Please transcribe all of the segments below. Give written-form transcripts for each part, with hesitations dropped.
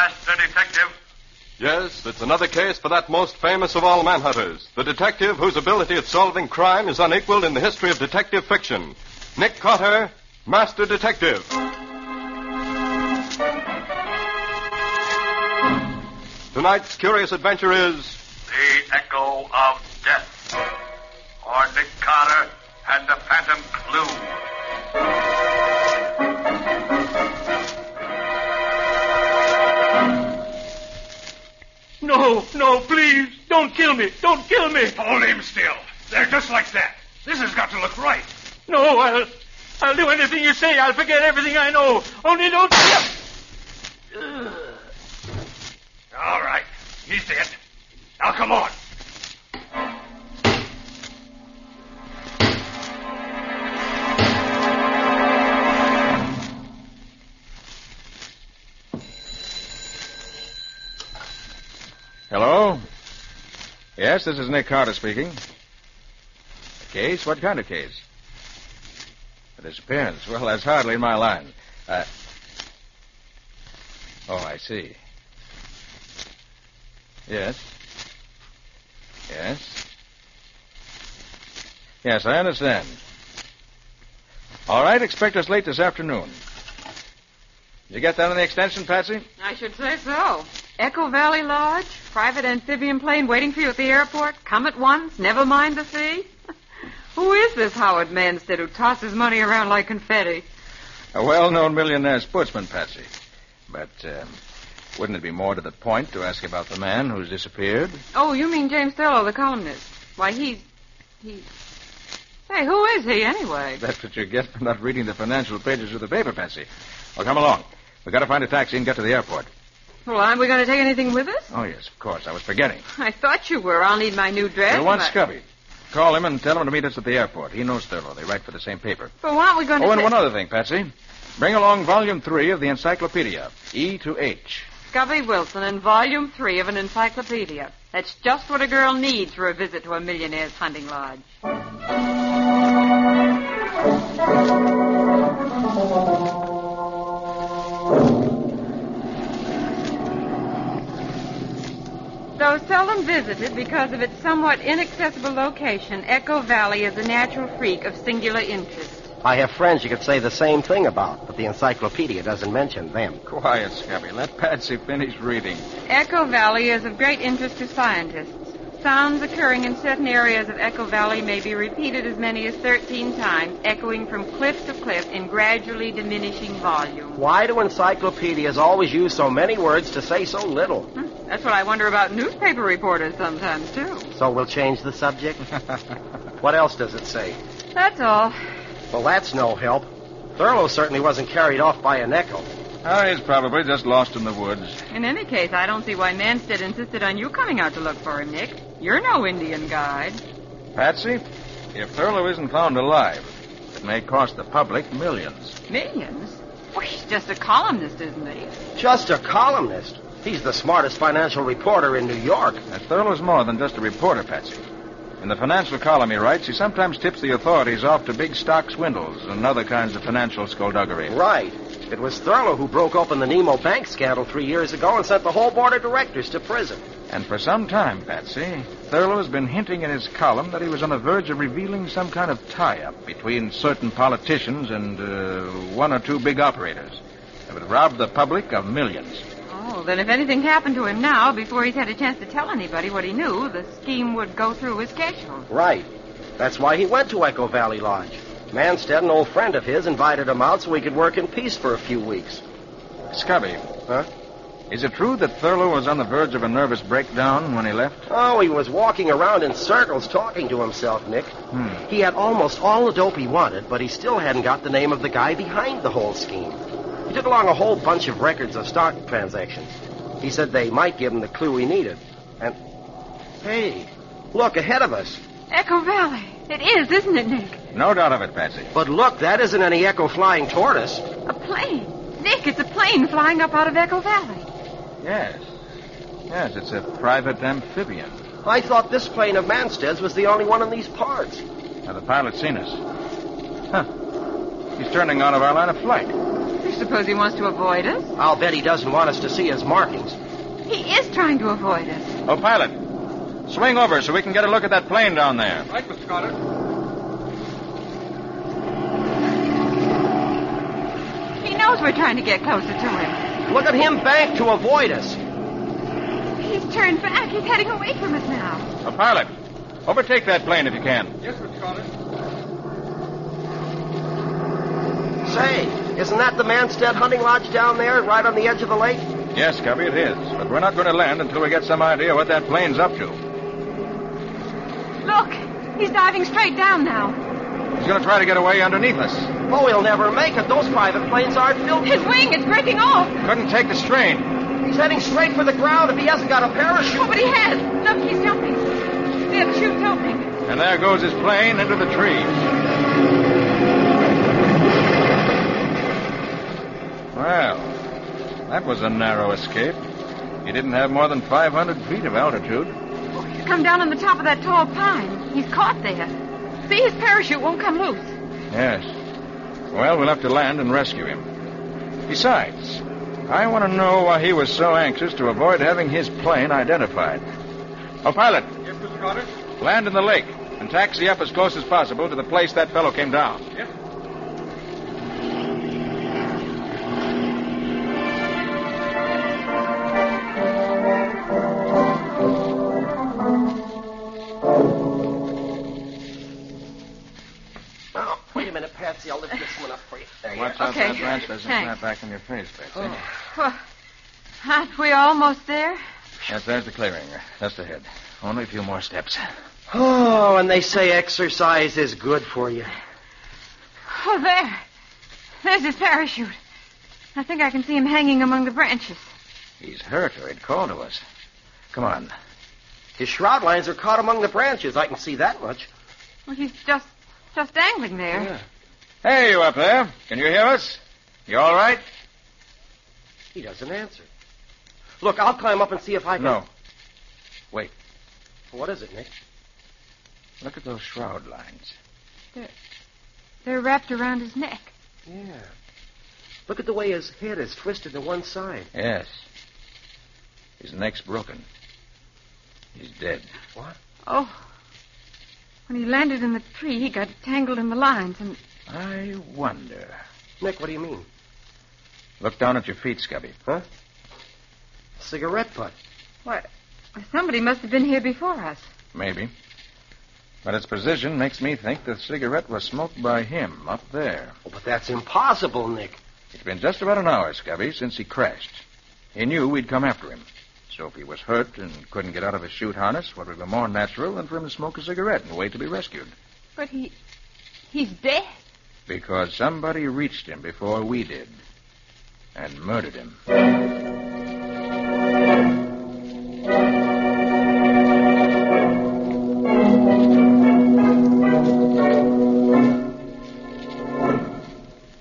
Master Detective. Yes, it's another case for that most famous of all manhunters, the detective whose ability at solving crime is unequaled in the history of detective fiction. Nick Carter, Master Detective. Tonight's curious adventure is... The Echo of Death. Or Nick Carter and the Phantom Clue. No, please, don't kill me. Don't kill me. Hold him still. They're just like that. This has got to look right. No, I'll do anything you say. I'll forget everything I know. Only don't... All right. He's dead. Now, come on. Hello? Yes, this is Nick Carter speaking. A case? What kind of case? A disappearance. Well, that's hardly in my line. Oh, I see. Yes. Yes, I understand. All right, expect us late this afternoon. You get that on the extension, Patsy? I should say so. Echo Valley Lodge, private amphibian plane waiting for you at the airport. Come at once, never mind the fee. Who is this Howard Manstead who tosses money around like confetti? A well-known millionaire sportsman, Patsy. But, wouldn't it be more to the point to ask about the man who's disappeared? Oh, you mean James Thurlow, the columnist. Why, he's... Hey, who is he, anyway? That's what you get for not reading the financial pages of the paper, Patsy. Well, come along. We've got to find a taxi and get to the airport. Well, aren't we going to take anything with us? Oh, yes, of course. I was forgetting. I thought you were. I'll need my new dress. You'll want Scubby. Call him and tell him to meet us at the airport. He knows Thurlow. They write for the same paper. But what are we going to... Oh, and one other thing, Patsy. Bring along Volume 3 of the Encyclopedia, E to H. Scubby Wilson and Volume 3 of an encyclopedia. That's just what a girl needs for a visit to a millionaire's hunting lodge. Though seldom visited because of its somewhat inaccessible location, Echo Valley is a natural freak of singular interest. I have friends you could say the same thing about, but the encyclopedia doesn't mention them. Quiet, Scubby. Let Patsy finish reading. Echo Valley is of great interest to scientists. Sounds occurring in certain areas of Echo Valley may be repeated as many as 13 times, echoing from cliff to cliff in gradually diminishing volume. Why do encyclopedias always use so many words to say so little? That's what I wonder about newspaper reporters sometimes, too. So we'll change the subject? What else does it say? That's all. Well, that's no help. Thurlow certainly wasn't carried off by an echo. Oh, he's probably just lost in the woods. In any case, I don't see why Manstead insisted on you coming out to look for him, Nick. You're no Indian guide. Patsy, if Thurlow isn't found alive, it may cost the public millions. Millions? Well, he's just a columnist, isn't he? Just a columnist? He's the smartest financial reporter in New York. Thurlow's more than just a reporter, Patsy. In the financial column he writes, he sometimes tips the authorities off to big stock swindles and other kinds of financial skullduggery. Right. It was Thurlow who broke open the Nemo Bank scandal 3 years ago and sent the whole board of directors to prison. And for some time, Patsy, Thurlow has been hinting in his column that he was on the verge of revealing some kind of tie-up between certain politicians and one or two big operators that would rob the public of millions. Oh, then if anything happened to him now, before he's had a chance to tell anybody what he knew, the scheme would go through as scheduled. Right. That's why he went to Echo Valley Lodge. Manstead, an old friend of his, invited him out so he could work in peace for a few weeks. Scubby. Huh? Is it true that Thurlow was on the verge of a nervous breakdown when he left? Oh, he was walking around in circles talking to himself, Nick. He had almost all the dope he wanted, but he still hadn't got the name of the guy behind the whole scheme. He took along a whole bunch of records of stock transactions. He said they might give him the clue he needed. And, hey, look, ahead of us. Echo Valley. It is, isn't it, Nick? No doubt of it, Patsy. But look, that isn't any Echo flying toward us. A plane. Nick, it's a plane flying up out of Echo Valley. Yes. Yes, it's a private amphibian. I thought this plane of Manstead's was the only one in these parts. Now, the pilot's seen us. Huh. He's turning out of our line of flight. I suppose he wants to avoid us. I'll bet he doesn't want us to see his markings. He is trying to avoid us. Oh, pilot, swing over so we can get a look at that plane down there. Right, Mr. Carter. He knows we're trying to get closer to him. Look at him bank to avoid us. He's turned back. He's heading away from us now. Oh, pilot, overtake that plane if you can. Yes, Mr. Carter. Say, isn't that the Manstead hunting lodge down there, right on the edge of the lake? Yes, Cubby, it is. But we're not going to land until we get some idea what that plane's up to. Look, he's diving straight down now. He's going to try to get away underneath us. Oh, he'll never make it. Those private planes aren't built. His wing is breaking off. Couldn't take the strain. He's heading straight for the ground if he hasn't got a parachute. Oh, but he has. Look, he's jumping. There, the chute's opening. And there goes his plane into the trees. Well, that was a narrow escape. He didn't have more than 500 feet of altitude. Oh, he's come down on the top of that tall pine. He's caught there. See, his parachute won't come loose. Yes. Well, we'll have to land and rescue him. Besides, I want to know why he was so anxious to avoid having his plane identified. Oh, pilot. Yes, Mr. Carter. Land in the lake and taxi up as close as possible to the place that fellow came down. Yes. Oh, wait a minute, Patsy. I'll lift this one up for you. There you Watch are. out Okay, that branch doesn't thanks. snap back in your face, Betsy. Well, aren't we almost there? Yes, there's the clearing. Just ahead. Only a few more steps. Oh, and they say exercise is good for you. Oh, there. There's his parachute. I think I can see him hanging among the branches. He's hurt or he'd call to us. Come on. His shroud lines are caught among the branches. I can see that much. Well, he's just dangling there. Yeah. Hey, you up there. Can you hear us? You all right? He doesn't answer. Look, I'll climb up and see if I can... No. Wait. What is it, Nick? Look at those shroud lines. They're wrapped around his neck. Yeah. Look at the way his head is twisted to one side. Yes. His neck's broken. He's dead. What? Oh. When he landed in the tree, he got tangled in the lines and... I wonder. Nick, what do you mean? Look down at your feet, Scubby. Huh? Cigarette butt. What? Somebody must have been here before us. Maybe. But its position makes me think the cigarette was smoked by him up there. Oh, but that's impossible, Nick. It's been just about an hour, Scubby, since he crashed. He knew we'd come after him. So if he was hurt and couldn't get out of his chute harness, what would be more natural than for him to smoke a cigarette and wait to be rescued? But he's dead. Because somebody reached him before we did. And murdered him.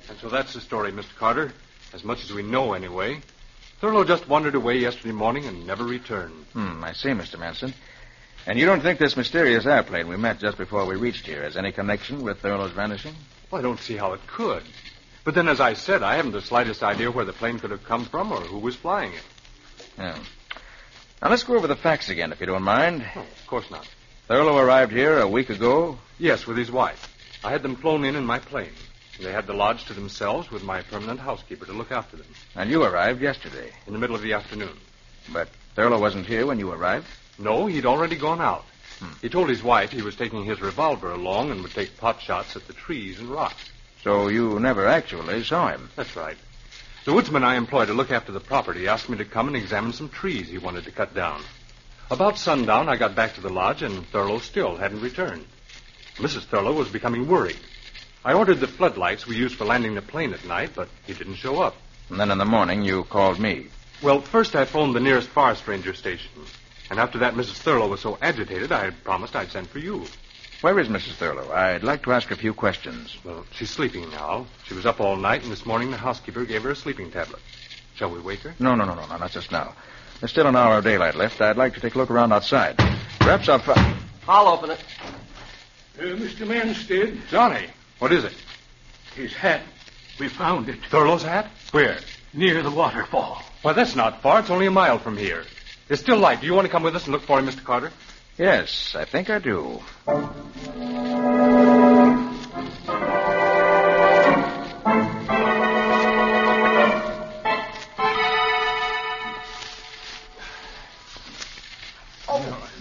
And so that's the story, Mr. Carter. As much as we know, anyway. Thurlow just wandered away yesterday morning and never returned. I see, Mr. Manson. And you don't think this mysterious airplane we met just before we reached here has any connection with Thurlow's vanishing? Well, I don't see how it could. But then, as I said, I haven't the slightest idea where the plane could have come from or who was flying it. Yeah. Now, let's go over the facts again, if you don't mind. Oh, of course not. Thurlow arrived here a week ago. Yes, with his wife. I had them flown in my plane. They had the lodge to themselves with my permanent housekeeper to look after them. And you arrived yesterday. In the middle of the afternoon. But Thurlow wasn't here when you arrived? No, he'd already gone out. He told his wife he was taking his revolver along and would take pot shots at the trees and rocks. So you never actually saw him? That's right. The woodsman I employ to look after the property asked me to come and examine some trees he wanted to cut down. About sundown, I got back to the lodge, and Thurlow still hadn't returned. Mrs. Thurlow was becoming worried. I ordered the floodlights we used for landing the plane at night, but he didn't show up. And then in the morning, you called me. Well, first I phoned the nearest forest ranger station. And after that, Mrs. Thurlow was so agitated, I had promised I'd send for you. Where is Mrs. Thurlow? I'd like to ask her a few questions. Well, she's sleeping now. She was up all night, and this morning the housekeeper gave her a sleeping tablet. Shall we wake her? No, not just now. There's still an hour of daylight left. I'd like to take a look around outside. Perhaps I'll open it. Mr. Manstead, Johnny, what is it? his hat. We found it. Thurlow's hat? Where? Near the waterfall. Why, that's not far. It's only a mile from here. It's still light. Do you want to come with us and look for him, Mr. Carter? Yes, I think I do.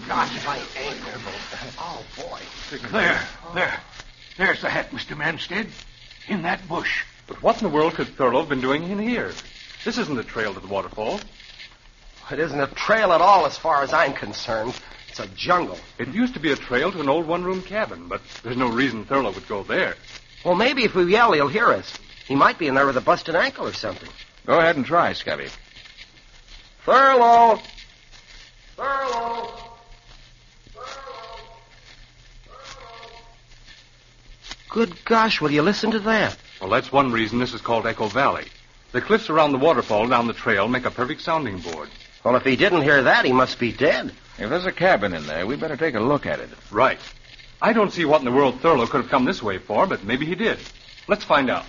Gosh, my ankle. Oh, boy. There's the hat, Mr. Manstead. In that bush. But what in the world could Thurlow have been doing in here? This isn't a trail to the waterfall. It isn't a trail at all as far as I'm concerned. It's a jungle. It used to be a trail to an old one-room cabin, but there's no reason Thurlow would go there. Well, maybe if we yell, he'll hear us. He might be in there with a busted ankle or something. Go ahead and try, Scubby. Thurlow! Thurlow! Good gosh, will you listen to that? Well, that's one reason this is called Echo Valley. The cliffs around the waterfall down the trail make a perfect sounding board. Well, if he didn't hear that, he must be dead. If there's a cabin in there, we better take a look at it. Right. I don't see what in the world Thurlow could have come this way for, but maybe he did. Let's find out.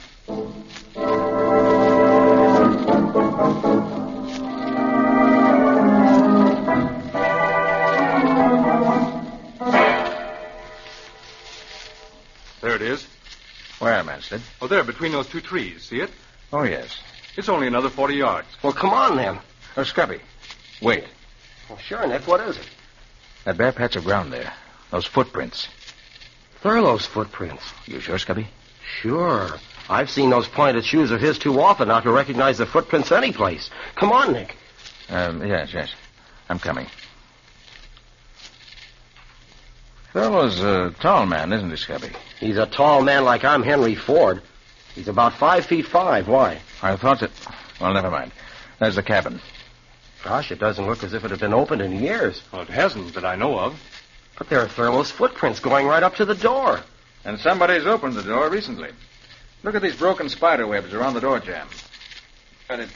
There it is. Where, Manstead? Oh, there, between those two trees. See it? Oh, yes. It's only another 40 yards. Well, come on, then. Oh, Scubby. Wait. Well, sure, Nick, what is it? That bare patch of ground there. Those footprints. Thurlow's footprints. You sure, Scubby? Sure. I've seen those pointed shoes of his too often not to recognize the footprints anyplace. Come on, Nick. Yes. I'm coming. Thurlow's a tall man, isn't he, Scubby? He's a tall man like I'm Henry Ford. He's about 5'5". Why? I thought that... Well, never mind. There's the cabin. Gosh, it doesn't look as if it had been opened in years. Well, it hasn't that I know of. But there are Thurlow's footprints going right up to the door. And somebody's opened the door recently. Look at these broken spider webs around the door jamb. But it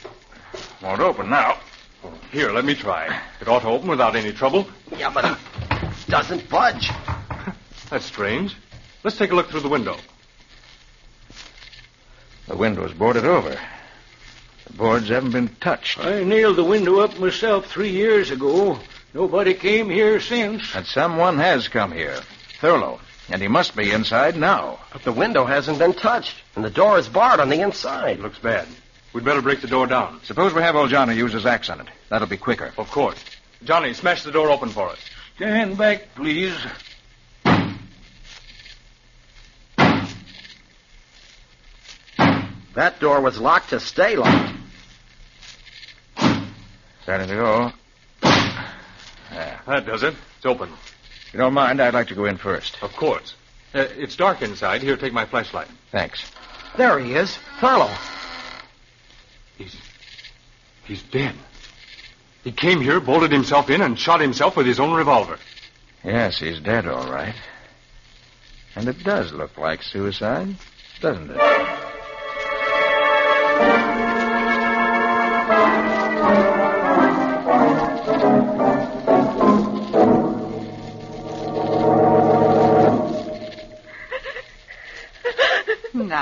won't open now. Oh, here, let me try. It ought to open without any trouble. Yeah, but it doesn't budge. That's strange. Let's take a look through the window. The window's boarded over. The boards haven't been touched. I nailed the window up myself 3 years ago. Nobody came here since. And someone has come here. Thurlow. And he must be inside now. But the window hasn't been touched, and the door is barred on the inside. It looks bad. We'd better break the door down. Suppose we have old Johnny use his axe on it. That'll be quicker. Of course. Johnny, smash the door open for us. Stand back, please. That door was locked to stay locked. Starting to go. There. That does it. It's open. If you don't mind, I'd like to go in first. Of course. It's dark inside. Here, take my flashlight. Thanks. There he is. Thurlow. He's dead. He came here, bolted himself in, and shot himself with his own revolver. Yes, he's dead, all right. And it does look like suicide, doesn't it?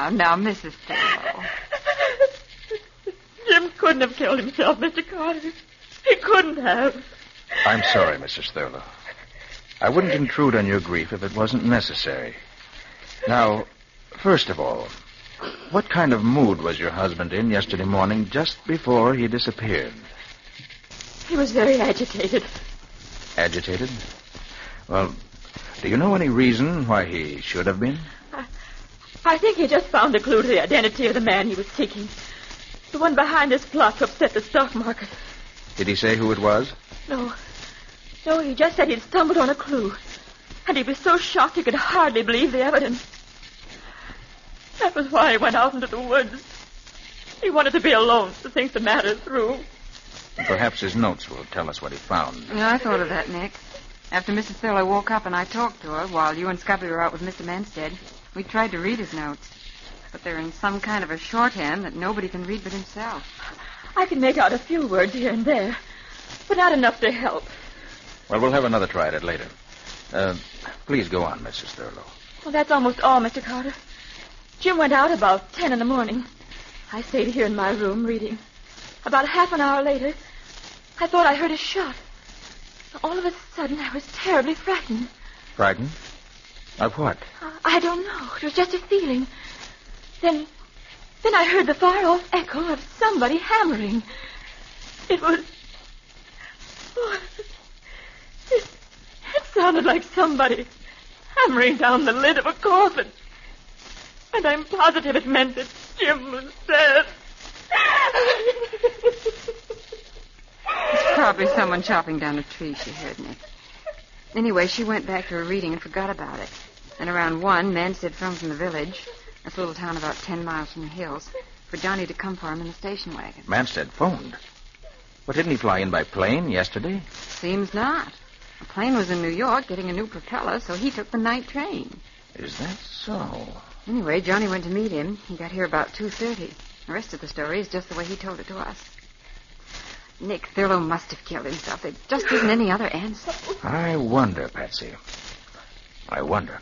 Now, Mrs. Thurlow. Jim couldn't have killed himself, Mr. Carter. He couldn't have. I'm sorry, Mrs. Thurlow. I wouldn't intrude on your grief if it wasn't necessary. Now, first of all, what kind of mood was your husband in yesterday morning just before he disappeared? He was very agitated. Agitated? Well, do you know any reason why he should have been? I think he just found a clue to the identity of the man he was seeking. The one behind this plot to upset the stock market. Did he say who it was? No, he just said he'd stumbled on a clue. And he was so shocked he could hardly believe the evidence. That was why he went out into the woods. He wanted to be alone to think the matter through. Perhaps his notes will tell us what he found. Yeah, I thought of that, Nick. After Mrs. Thurlow woke up and I talked to her while you and Scubby were out with Mr. Manstead, we tried to read his notes. But they're in some kind of a shorthand that nobody can read but himself. I can make out a few words here and there, but not enough to help. Well, we'll have another try at it later. Please go on, Mrs. Thurlow. Well, that's almost all, Mr. Carter. Jim went out about 10 in the morning. I stayed here in my room reading. About half an hour later, I thought I heard a shot. All of a sudden, I was terribly frightened. Frightened? Of what? I don't know. It was just a feeling. Then I heard the far-off echo of somebody hammering. It was... Oh, it sounded like somebody hammering down the lid of a coffin. And I'm positive it meant that Jim was dead. It's probably someone chopping down a tree, she heard, Nick. Anyway, she went back to her reading and forgot about it. And around 1, Manstead phoned from the village, that's a little town about 10 miles from the hills, for Johnny to come for him in the station wagon. Manstead phoned. But didn't he fly in by plane yesterday? Seems not. The plane was in New York getting a new propeller, so he took the night train. Is that so? Anyway, Johnny went to meet him. He got here about 2:30. The rest of the story is just the way he told it to us. Nick, Thurlow must have killed himself. There just isn't any other answer. I wonder, Patsy. I wonder.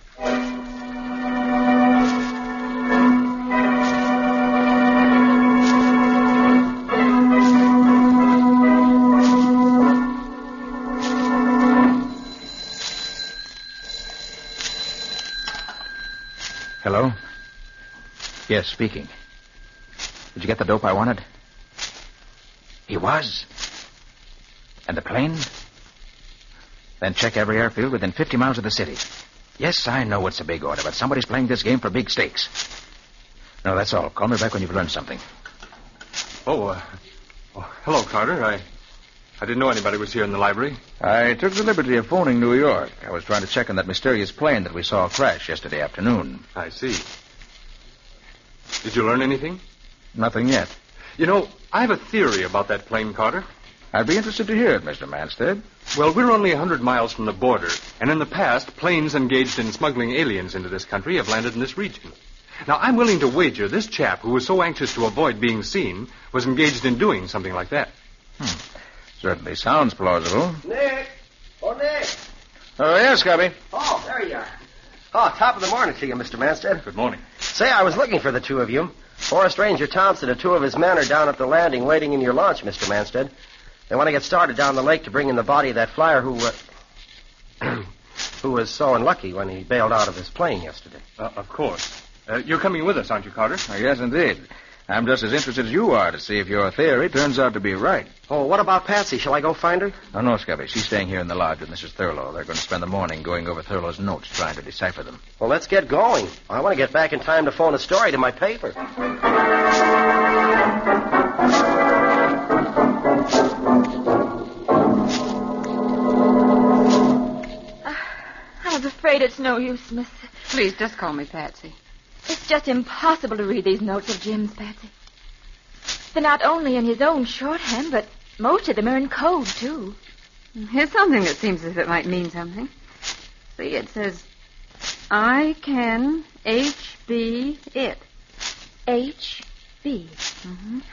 Hello? Yes, speaking. Did you get the dope I wanted? He was? And the plane? Then check every airfield within 50 miles of the city. Yes, I know it's a big order, but somebody's playing this game for big stakes. No, that's all. Call me back when you've learned something. Hello, Carter. I didn't know anybody was here in the library. I took the liberty of phoning New York. I was trying to check on that mysterious plane that we saw crash yesterday afternoon. I see. Did you learn anything? Nothing yet. You know, I have a theory about that plane, Carter. I'd be interested to hear it, Mr. Manstead. Well, we're only 100 miles from the border, and in the past, planes engaged in smuggling aliens into this country have landed in this region. Now, I'm willing to wager this chap, who was so anxious to avoid being seen, was engaged in doing something like that. Certainly sounds plausible. Nick! Oh, Nick! Oh, yes, Cubby. Oh, there you are. Oh, top of the morning to you, Mr. Manstead. Good morning. Say, I was looking for the two of you. Forest Ranger Thompson and 2 of his men are down at the landing waiting in your launch, Mr. Manstead. They want to get started down the lake to bring in the body of that flyer who was so unlucky when he bailed out of his plane yesterday. Of course. You're coming with us, aren't you, Carter? Oh, yes, indeed. I'm just as interested as you are to see if your theory turns out to be right. Oh, what about Patsy? Shall I go find her? Oh, no, Scubby. She's staying here in the lodge with Mrs. Thurlow. They're going to spend the morning going over Thurlow's notes, trying to decipher them. Well, let's get going. I want to get back in time to phone a story to my paper. I was afraid it's no use, Miss. Please, just call me Patsy. It's just impossible to read these notes of Jim's, Patsy. They're not only in his own shorthand, but most of them are in code, too. Here's something that seems as if it might mean something. See, it says, I can HB it. HB.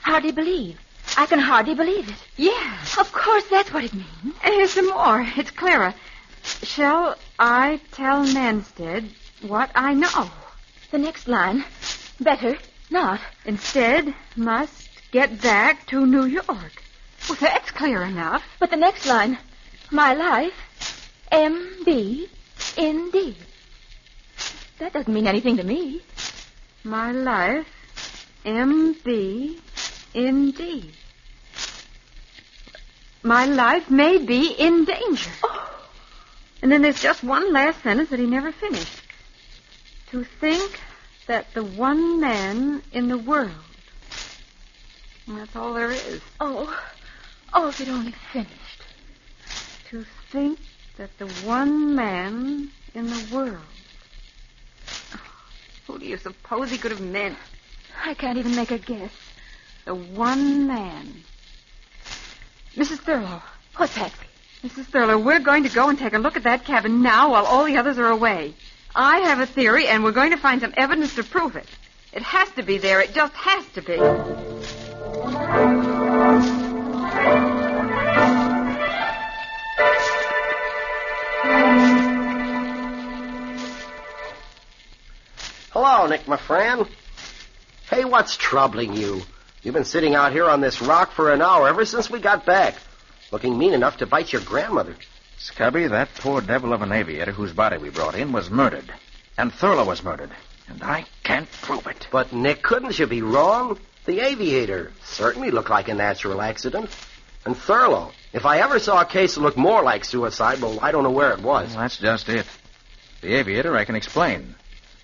Hardly believe. I can hardly believe it. Yeah. Of course, that's what it means. And here's some more. It's clearer. Shall I tell Manstead what I know? The next line. Better not. Instead, must get back to New York. Well, that's clear enough. But the next line. My life, MB, ND. That doesn't mean anything to me. My life, MB, ND. My life may be in danger. Oh. And then there's just one last sentence that he never finished. To think that the one man in the world. And that's all there is. Oh, if it only finished. To think that the one man in the world. Who do you suppose he could have meant? I can't even make a guess. The one man. Mrs. Thurlow. What's that? Mrs. Thurlow, we're going to go and take a look at that cabin now while all the others are away. I have a theory, and we're going to find some evidence to prove it. It has to be there. It just has to be. Hello, Nick, my friend. Hey, what's troubling you? You've been sitting out here on this rock for an hour ever since we got back, looking mean enough to bite your grandmother. Scubby, that poor devil of an aviator whose body we brought in was murdered. And Thurlow was murdered. And I can't prove it. But, Nick, couldn't you be wrong? The aviator certainly looked like a natural accident. And Thurlow, if I ever saw a case that looked more like suicide, well, I don't know where it was. Well, that's just it. The aviator I can explain.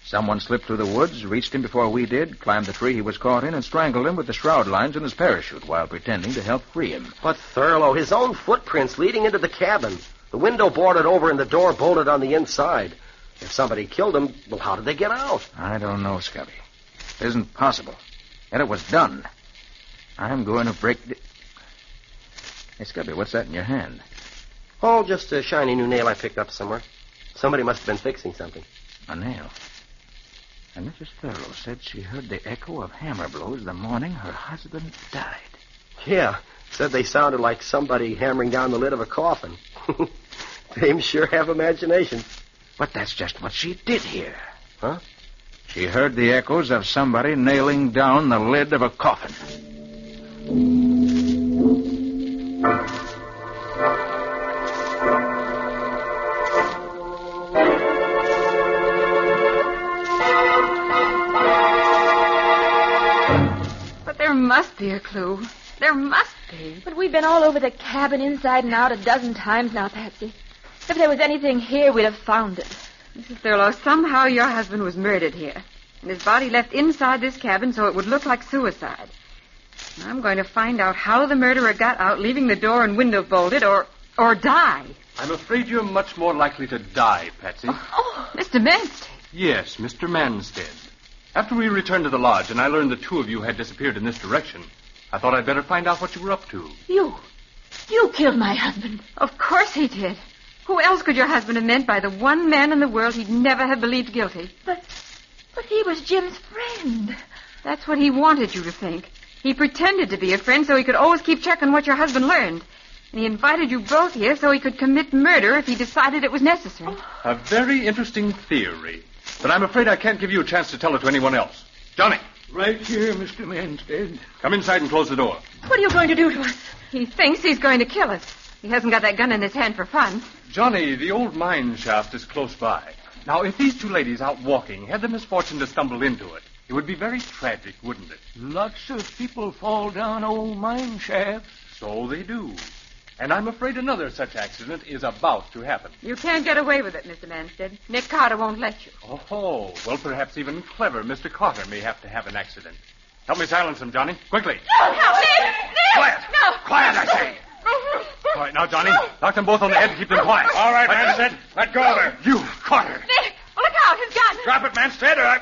Someone slipped through the woods, reached him before we did, climbed the tree he was caught in, and strangled him with the shroud lines in his parachute while pretending to help free him. But Thurlow, his own footprints leading into the cabin. The window boarded over and the door bolted on the inside. If somebody killed him, well, how did they get out? I don't know, Scubby. It isn't possible. Yet it was done. I'm going to break the... Hey, Scubby, what's that in your hand? Oh, just a shiny new nail I picked up somewhere. Somebody must have been fixing something. A nail. And Mrs. Thurlow said she heard the echo of hammer blows the morning her husband died. Yeah, said they sounded like somebody hammering down the lid of a coffin. Dames sure have imagination. But that's just what she did hear. Huh? She heard the echoes of somebody nailing down the lid of a coffin. But there must be a clue. There must be. But we've been all over the cabin inside and out a dozen times now, Patsy. If there was anything here, we'd have found it. Mrs. Thurlow, somehow your husband was murdered here. And his body left inside this cabin so it would look like suicide. I'm going to find out how the murderer got out, leaving the door and window bolted, or die. I'm afraid you're much more likely to die, Patsy. Oh, Mr. Manstead. Yes, Mr. Manstead. After we returned to the lodge and I learned the two of you had disappeared in this direction, I thought I'd better find out what you were up to. You killed my husband. Of course he did. Who else could your husband have meant by the one man in the world he'd never have believed guilty? But he was Jim's friend. That's what he wanted you to think. He pretended to be a friend so he could always keep checking what your husband learned. And he invited you both here so he could commit murder if he decided it was necessary. A very interesting theory. But I'm afraid I can't give you a chance to tell it to anyone else. Johnny. Right here, Mr. Manstead. Come inside and close the door. What are you going to do to us? He thinks he's going to kill us. He hasn't got that gun in his hand for fun. Johnny, the old mine shaft is close by. Now, if these two ladies out walking had the misfortune to stumble into it, it would be very tragic, wouldn't it? Lots of people fall down old mine shafts. So they do. And I'm afraid another such accident is about to happen. You can't get away with it, Mr. Manstead. Nick Carter won't let you. Oh, well, perhaps even clever Mr. Carter may have to have an accident. Help me silence him, Johnny. Quickly. No, Nick! Quiet! No! Quiet, I say! All right, now, Johnny, knock them both on the head and keep them quiet. All right, Manstead. Let go of her. You, Carter. Nick, look out, his gun! Drop it, Manstead, or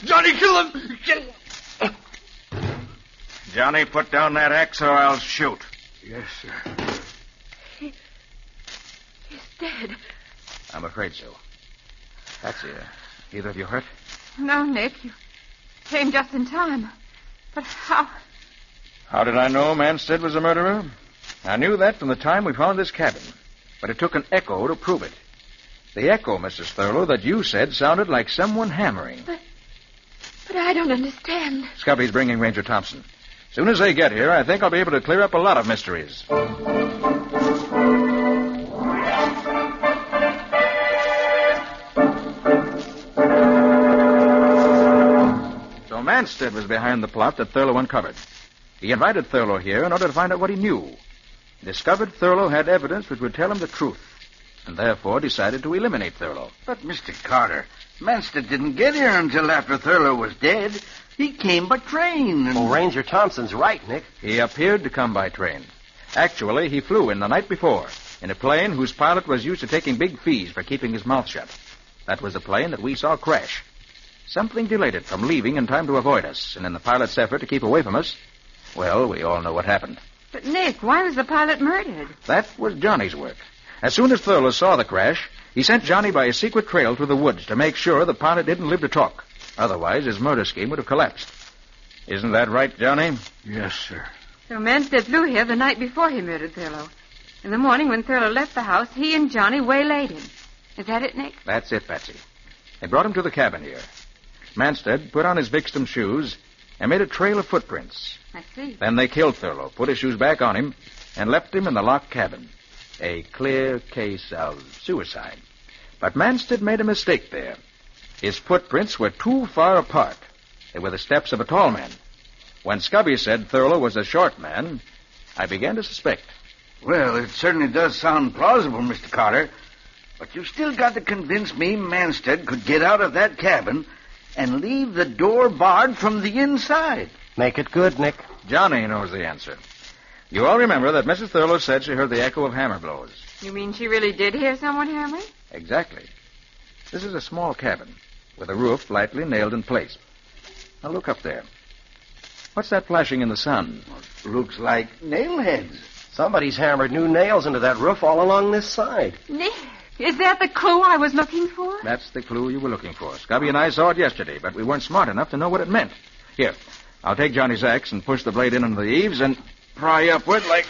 Johnny, kill him! Kill him! Johnny, put down that axe or I'll shoot. Yes, sir. He's dead. I'm afraid so. Patsy, either of you hurt? No, Nick. You came just in time. But how? How did I know Manstead was a murderer? I knew that from the time we found this cabin. But it took an echo to prove it. The echo, Mrs. Thurlow, that you said sounded like someone hammering. But I don't understand. Scubby's bringing Ranger Thompson. As soon as they get here, I think I'll be able to clear up a lot of mysteries. So Manstead was behind the plot that Thurlow uncovered. He invited Thurlow here in order to find out what he knew. He discovered Thurlow had evidence which would tell him the truth, and therefore decided to eliminate Thurlow. But, Mr. Carter, Manstead didn't get here until after Thurlow was dead. He came by train. And... Oh, Ranger Thompson's right, Nick. He appeared to come by train. Actually, he flew in the night before, in a plane whose pilot was used to taking big fees for keeping his mouth shut. That was the plane that we saw crash. Something delayed it from leaving in time to avoid us, and in the pilot's effort to keep away from us, well, we all know what happened. But, Nick, why was the pilot murdered? That was Johnny's work. As soon as Thurlow saw the crash, he sent Johnny by a secret trail through the woods to make sure the pilot didn't live to talk. Otherwise, his murder scheme would have collapsed. Isn't that right, Johnny? Yes, sir. So Manstead flew here the night before he murdered Thurlow. In the morning, when Thurlow left the house, he and Johnny waylaid him. Is that it, Nick? That's it, Patsy. They brought him to the cabin here. Manstead put on his victim's shoes and made a trail of footprints. I see. Then they killed Thurlow, put his shoes back on him, and left him in the locked cabin. A clear case of suicide. But Manstead made a mistake there. His footprints were too far apart. They were the steps of a tall man. When Scubby said Thurlow was a short man, I began to suspect. Well, it certainly does sound plausible, Mr. Carter. But you still got to convince me Manstead could get out of that cabin and leave the door barred from the inside. Make it good, Nick. Johnny knows the answer. You all remember that Mrs. Thurlow said she heard the echo of hammer blows. You mean she really did hear someone hammering? Exactly. This is a small cabin with a roof lightly nailed in place. Now look up there. What's that flashing in the sun? Looks like nail heads. Somebody's hammered new nails into that roof all along this side. Nick, is that the clue I was looking for? That's the clue you were looking for. Scubby and I saw it yesterday, but we weren't smart enough to know what it meant. Here, I'll take Johnny's axe and push the blade in under the eaves and pry upward like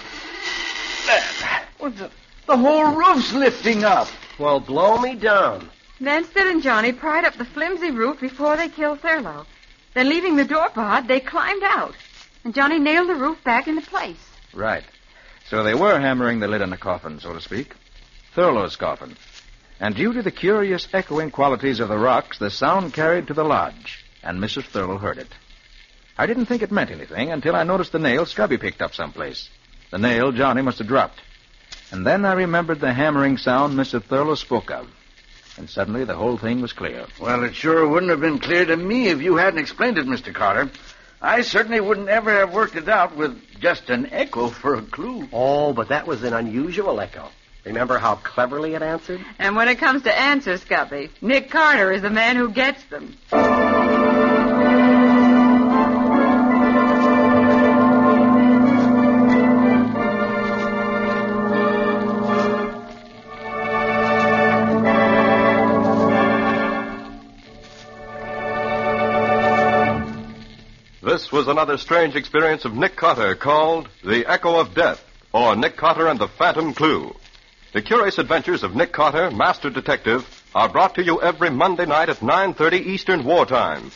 that. Well, the whole roof's lifting up. Well, blow me down. Manstead and Johnny pried up the flimsy roof before they killed Thurlow. Then, leaving the door barred, they climbed out. And Johnny nailed the roof back into place. Right. So they were hammering the lid on the coffin, so to speak. Thurlow's coffin. And due to the curious echoing qualities of the rocks, the sound carried to the lodge, and Mrs. Thurlow heard it. I didn't think it meant anything until I noticed the nail Scubby picked up someplace. The nail Johnny must have dropped. And then I remembered the hammering sound Mr. Thurlow spoke of. And suddenly the whole thing was clear. Well, it sure wouldn't have been clear to me if you hadn't explained it, Mr. Carter. I certainly wouldn't ever have worked it out with just an echo for a clue. Oh, but that was an unusual echo. Remember how cleverly it answered? And when it comes to answers, Scubby, Nick Carter is the man who gets them. This was another strange experience of Nick Carter called The Echo of Death, or Nick Carter and the Phantom Clue. The curious adventures of Nick Carter, Master Detective, are brought to you every Monday night at 9:30 Eastern Wartime.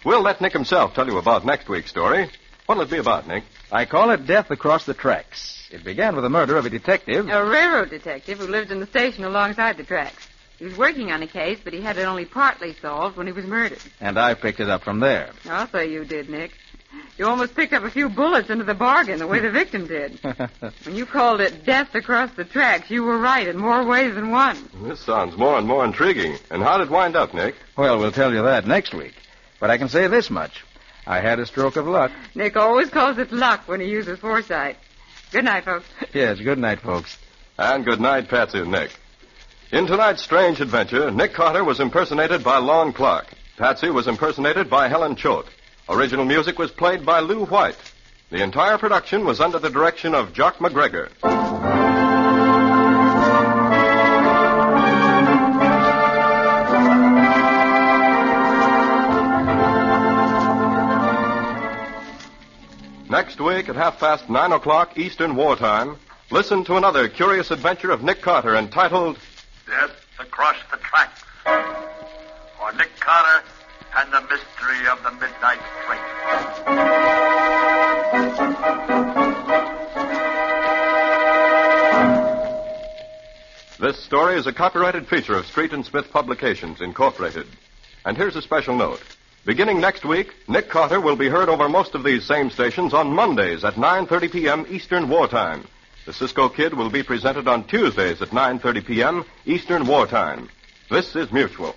We'll let Nick himself tell you about next week's story. What'll it be about, Nick? I call it Death Across the Tracks. It began with the murder of a detective. A railroad detective who lived in the station alongside the tracks. He was working on a case, but he had it only partly solved when he was murdered. And I picked it up from there. I'll say you did, Nick. You almost picked up a few bullets into the bargain, the way the victim did. When you called it Death Across the Tracks, you were right in more ways than one. This sounds more and more intriguing. And how did it wind up, Nick? Well, we'll tell you that next week. But I can say this much. I had a stroke of luck. Nick always calls it luck when he uses foresight. Good night, folks. Yes, good night, folks. And good night, Patsy and Nick. In tonight's strange adventure, Nick Carter was impersonated by Lon Clark. Patsy was impersonated by Helen Choate. Original music was played by Lou White. The entire production was under the direction of Jock McGregor. Next week at 9:30 Eastern Wartime, listen to another curious adventure of Nick Carter entitled Death Across the Tracks, or Nick Carter and the Mystery of the Midnight Train. This story is a copyrighted feature of Street and Smith Publications, Incorporated. And here's a special note. Beginning next week, Nick Carter will be heard over most of these same stations on Mondays at 9:30 p.m. Eastern Wartime. The Cisco Kid will be presented on Tuesdays at 9:30 p.m. Eastern Wartime. This is Mutual.